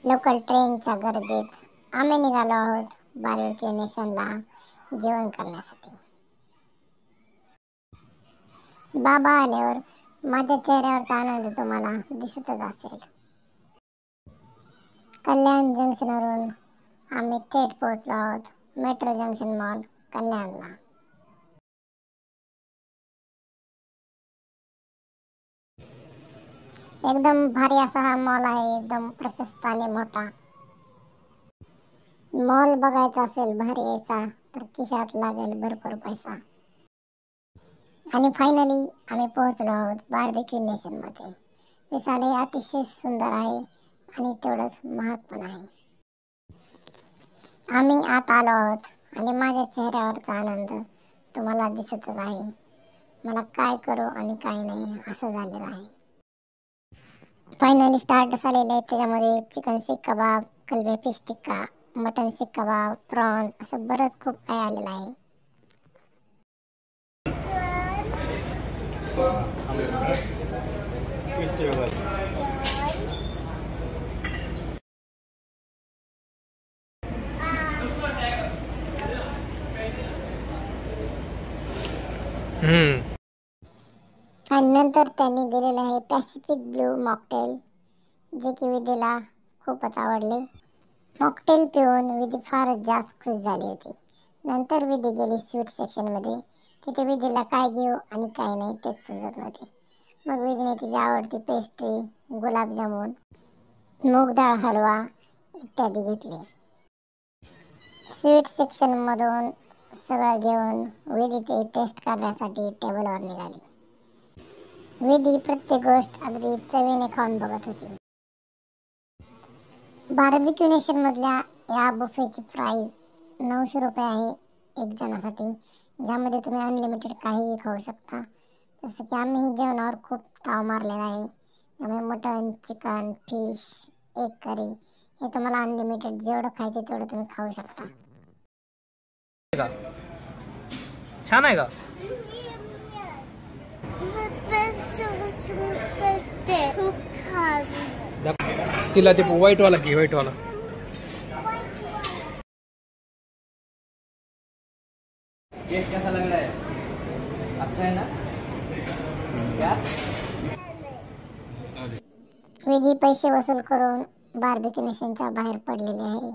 Local ट्रेनच्या गर्दीत आम्ही निघालो आहोत बार्बेक्यू नेशनला जेवण करण्यासाठी. बाबा आल्यावर माझ्या चेहऱ्यावरचा आनंद तुम्हाला दिसतच असेल. कल्याण जंक्शनवरून आम्ही थेट पोहोचलो आहोत मेट्रो जंक्शन मॉल कल्याणला. एकदम भारी असा हा मॉल आहे, एकदम प्रशस्त आणि मोठा. मॉल बघायचा असेल भारी यायचा तर खिशात लागेल भरपूर पैसा. आणि फायनली आम्ही पोहोचलो आहोत बार्बेक्यू नेशन मध्ये. दिसायला अतिशय सुंदर आहे आणि तेवढंच महाग पण आहे. आम्ही आत आलो आहोत आणि माझ्या चेहऱ्यावरचा आनंद तुम्हाला दिसतच आहे. मला काय करू आणि काय नाही असं झालेलं आहे. फायनली स्टार्टर्स आलेले आहेत. त्याच्यामध्ये चिकन सीख कबाब, कलबे फिश टिक्का, मटन सीख कबाब, प्रॉन्स असं बरंच खूप काही आलेलं आहे. आणि नंतर त्यांनी दिलेलं आहे पॅसिफिक ब्लू मॉकटेल, जे की विधीला खूपच आवडले. मॉकटेल पिऊन विधी फारच जास्त खुश झाली होती. नंतर विधी गेली स्वीट सेक्शनमध्ये. तिथे विधीला काय घेऊ आणि काय नाही तेच समजत नव्हते. मग विधीने तिची आवडती पेस्ट्री, गुलाबजामुन, मूग डाळ हलवा इत्यादी घेतले. स्वीट सेक्शनमधून सगळं घेऊन विधी ते टेस्ट करण्यासाठी टेबलवर निघाली. विधी प्रत्येक गोष्ट अगदी चवीने खाऊन बघत होती. बार्बेक्यू नेशन मधल्या या बुफेची प्राइस 900 रुपये आहे एक जणासाठी, ज्यामध्ये तुम्ही अनलिमिटेड काहीही खाऊ शकता. जसं की आम्ही जेवणावर खूप ताव मारलेला आहे. त्यामुळे mutton, chicken, fish, egg curry हे तुम्हाला अनलिमिटेड जेवढं खायचे तेवढं तुम्ही खाऊ शकता. छान आहे का? तिला ते व्हाईट वाला घे, व्हाईट वाला. केक कैसा लग रहा है? अच्छा है ना? क्या? विधी पैसे वसूल करून बार्बेक्यू नेशनच्या बाहेर पडलेले आहे.